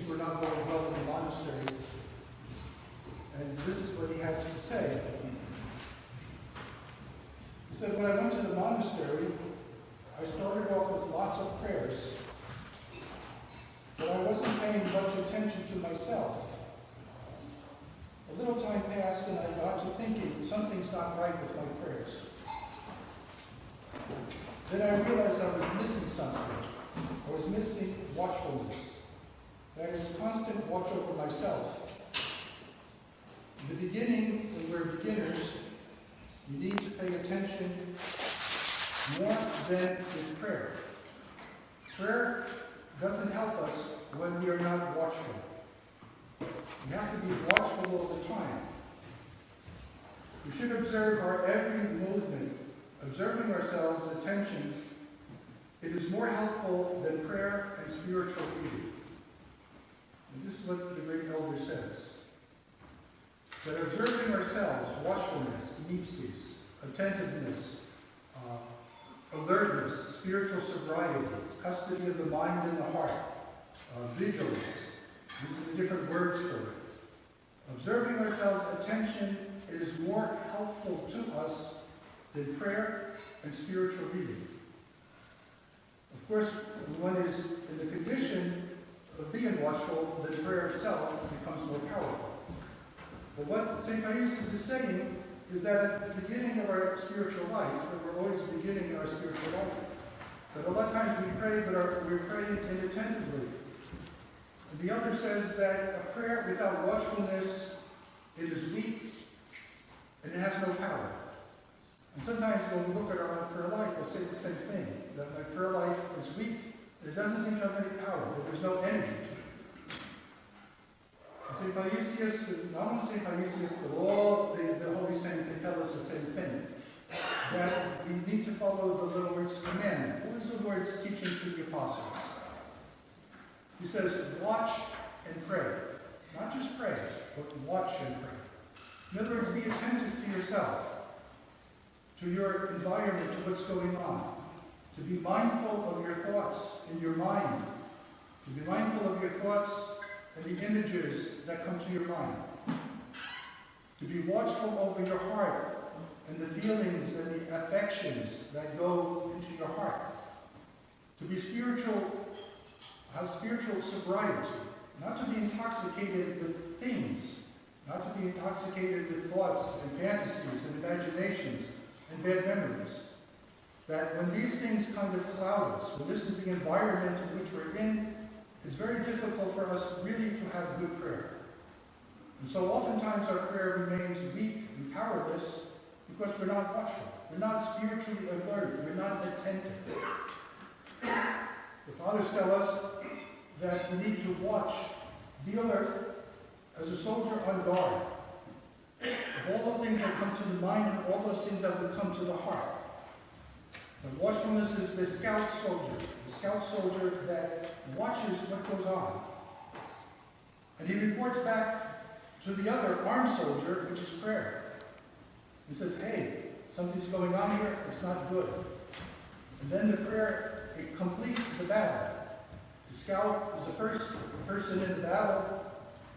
things were not going well in the monastery. And this is what he has to say. He said, when I went to the monastery, I started off with lots of prayers, but I wasn't paying much attention to myself. A little time passed and I got to thinking, something's not right with my prayers. Then I realized I was missing something. I was missing watchfulness. That is, constant watch over myself. In the beginning, when we're beginners, you need to pay attention more than in prayer. Prayer doesn't help us when we are not watchful. We have to be watchful all the time. We should observe our every movement. Observing ourselves, attention, it is more helpful than prayer and spiritual reading. And this is what the great elder says. That observing ourselves, watchfulness, nepsis, attentiveness, alertness, spiritual sobriety, custody of the mind and the heart, vigilance. These are the different words for it. Observing ourselves, attention, it is more helpful to us than prayer and spiritual reading. Of course, when one is in the condition of being watchful, then prayer itself becomes more powerful. But what St. Paisios is saying is that at the beginning of our spiritual life, and we're always beginning in our spiritual life, that a lot of times we pray, but we're praying inattentively. And the elder says that a prayer without watchfulness, it is weak, and it has no power. And sometimes when we look at our own prayer life, we'll say the same thing, that my prayer life is weak, and it doesn't seem to have any power, that there's no energy to it. And St. Paisios, not only St. Paisios, but all the holy saints, they tell us the same thing, that we need to follow the little Lord's commandment. What is the Lord's teaching to the apostles? He says, watch and pray. Not just pray, but watch and pray. In other words, be attentive to yourself, to your environment, to what's going on. To be mindful of your thoughts in your mind. To be mindful of your thoughts and the images that come to your mind. To be watchful over your heart and the feelings and the affections that go into your heart. To be spiritual, have spiritual sobriety. Not to be intoxicated with things. Not to be intoxicated with thoughts and fantasies and imaginations and bad memories. That when these things kind of cloud us, when this is the environment in which we're in, it's very difficult for us really to have good prayer. And so oftentimes our prayer remains weak and powerless because we're not watchful. We're not spiritually alert. We're not attentive. The fathers tell us that we need to watch, be alert, as a soldier on guard. Of all the things that come to the mind and all those things that would come to the heart. And watchfulness is the scout soldier that watches what goes on. And he reports back to the other armed soldier, which is prayer. He says, hey, something's going on here, it's not good. And then the prayer, it completes the battle. The scout is the first person in the battle,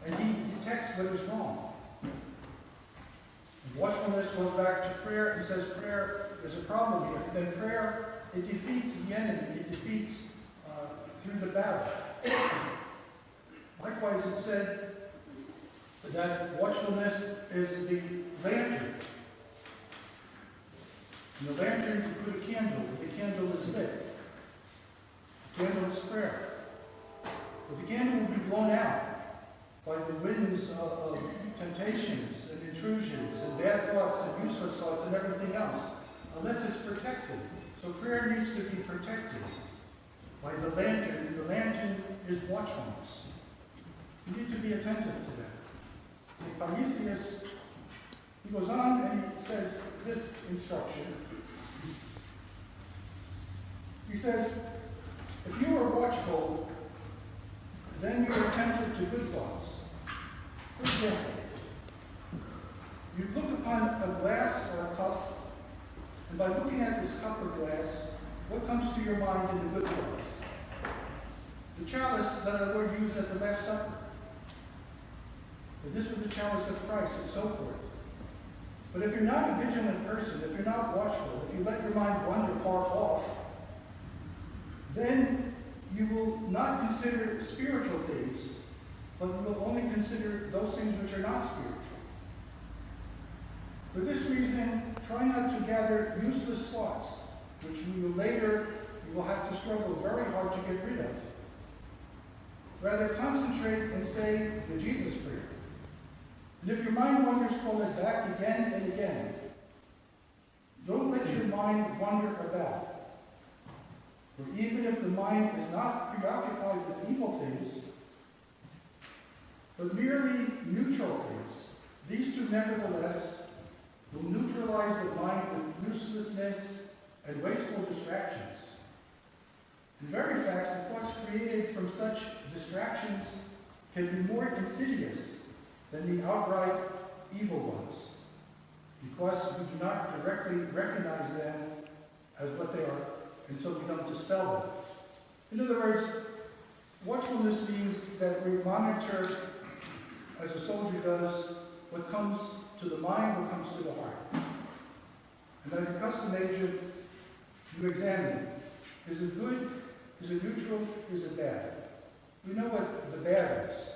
and he detects what is wrong. And watchfulness goes back to prayer and says, prayer, there's a problem here. And then prayer, it defeats the enemy. It defeats through the battle. Likewise, it said that watchfulness is the lantern. In the lantern, you put a candle. The candle is lit. The candle is prayer. But the candle will be blown out by the winds of temptations and intrusions and bad thoughts and useless thoughts and everything else, unless it's protected. So prayer needs to be protected by the lantern, and the lantern is watchfulness. You need to be attentive to that. St. Paisios, he goes on and he says this instruction. He says, if you are watchful, then you're attentive to good thoughts. For example, you look upon a glass or a cup, and by looking at this cup or glass, what comes to your mind in the good thoughts? The chalice that our Lord used at the Last Supper. But this was the chalice of Christ, and so forth. But if you're not a vigilant person, if you're not watchful, if you let your mind wander far off, then you will not consider spiritual things, but you will only consider those things which are not spiritual. For this reason, try not to gather useless thoughts, which you will have to struggle very hard to get rid of. Rather, concentrate and say the Jesus prayer. And if your mind wanders, call it back again and again. Don't let your mind wander about. For even if the mind is not preoccupied with evil things, but merely neutral things, these two nevertheless will neutralize the mind with uselessness and wasteful distractions. In very fact, the thoughts created from such distractions can be more insidious than the outright evil ones, because we do not directly recognize them as what they are, and so we don't dispel them. In other words, watchfulness means that we monitor, as a soldier does, what comes to the mind, what comes to the heart. And as a custom agent, you examine it. Is it good? Is it neutral? Is it bad? We know what the bad is.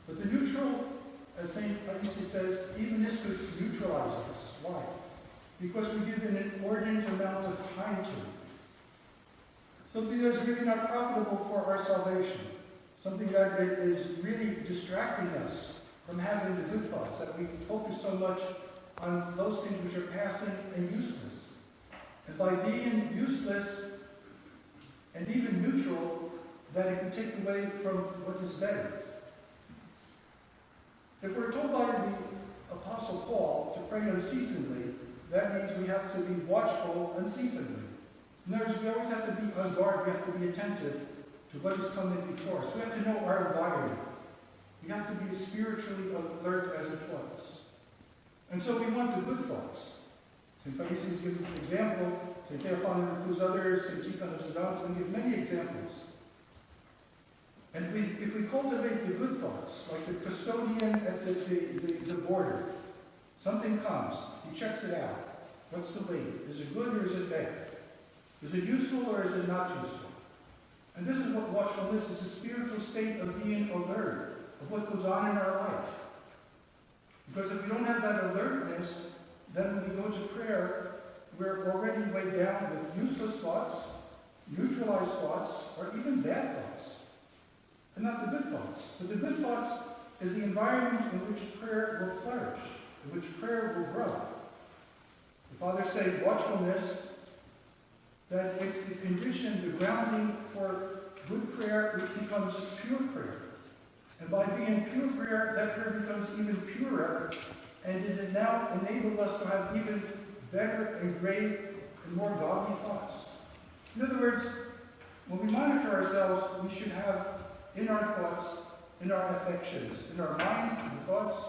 But the neutral, as St. Paisios says, even this could neutralize us. Why? Because we give an inordinate amount of time to it. Something that is really not profitable for our salvation. Something that is really distracting us from having the good thoughts, that we focus so much on those things which are passing and useless. And by being useless and even neutral, that it can take away from what is better. If we're told by the Apostle Paul to pray unceasingly, that means we have to be watchful unceasingly. In other words, we always have to be on guard, we have to be attentive to what is coming before us. We have to know our environment. We have to be spiritually alert, as it was. And so we want the good thoughts. St. Paisios gives us an example. St. Theophan includes others. St. Tikhon of Sidon gives many examples. And if we cultivate the good thoughts, like the custodian at the border, something comes, he checks it out. What's the weight? Is it good or is it bad? Is it useful or is it not useful? And this is what watchfulness is, a spiritual state of being alert of what goes on in our life. Because if we don't have that alertness, then when we go to prayer, we're already weighed down with useless thoughts, neutralized thoughts, or even bad thoughts. And not the good thoughts. But the good thoughts is the environment in which prayer will flourish, in which prayer will grow. The Fathers say watchfulness, that it's the condition, the grounding for good prayer, which becomes pure prayer. And by being pure prayer, that prayer becomes even purer, and it now enables us to have even better and great and more godly thoughts. In other words, when we monitor ourselves, we should have in our thoughts, in our affections, in our mind, the thoughts,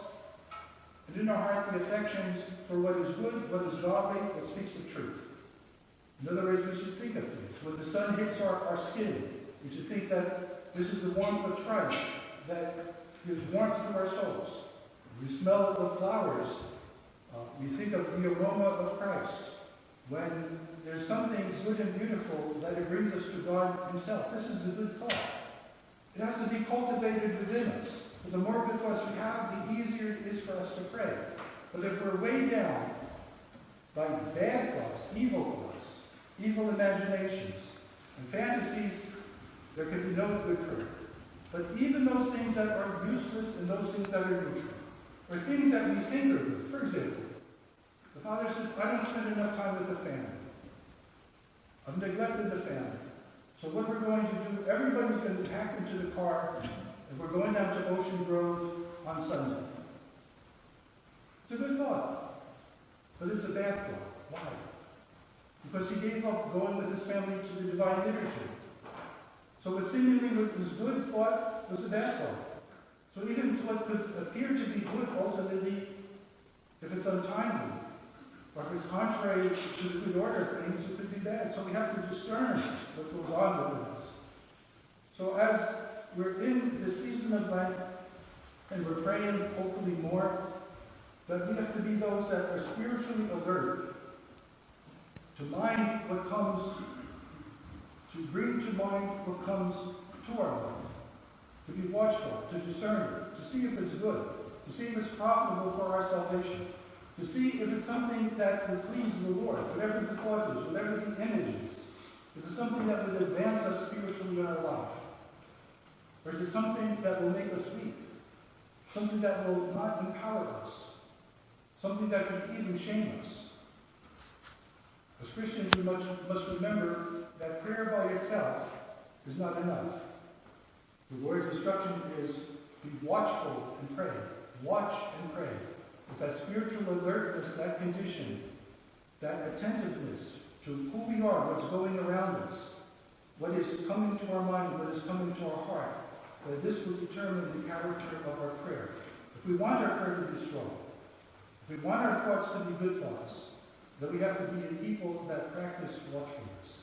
and in our heart, the affections for what is good, what is godly, what speaks the truth. In other words, we should think of things. When the sun hits our skin, we should think that this is the warmth of Christ that gives warmth to our souls. We smell the flowers. We think of the aroma of Christ. When there's something good and beautiful, that it brings us to God himself. This is the good thought. It has to be cultivated within us. But the more good thoughts we have, the easier it is for us to pray. But if we're weighed down by bad thoughts, evil imaginations, and fantasies, there can be no good prayer. But even those things that are useless and those things that are neutral, or things that we think are good. For example, the Father says, I don't spend enough time with the family. I've neglected the family. So what we're going to do, everybody's going to pack into the car, and we're going down to Ocean Grove on Sunday. It's a good thought, but it's a bad thought. Why? Because he gave up going with his family to the Divine Liturgy. So what seemingly was good thought was a bad thought. So even what could appear to be good, ultimately, if it's untimely, or if it's contrary to the good order of things, it could be bad. So we have to discern what goes on within us. So as we're in the season of Lent, and we're praying hopefully more, that we have to be those that are spiritually alert to mind what comes, to bring to mind what comes to our mind, to be watchful, to discern it, to see if it's good, to see if it's profitable for our salvation, to see if it's something that would please the Lord, whatever the thought is, whatever the image is. Is it something that would advance us spiritually in our life? Or is it something that will make us weak? Something that will not empower us? Something that could even shame us? As Christians, we must remember that prayer by itself is not enough. The Lord's instruction is, be watchful and pray. Watch and pray. It's that spiritual alertness, that condition, that attentiveness to who we are, what's going around us, what is coming to our mind, what is coming to our heart, that this will determine the character of our prayer. If we want our prayer to be strong, if we want our thoughts to be good thoughts, then we have to be a people that practice watchfulness.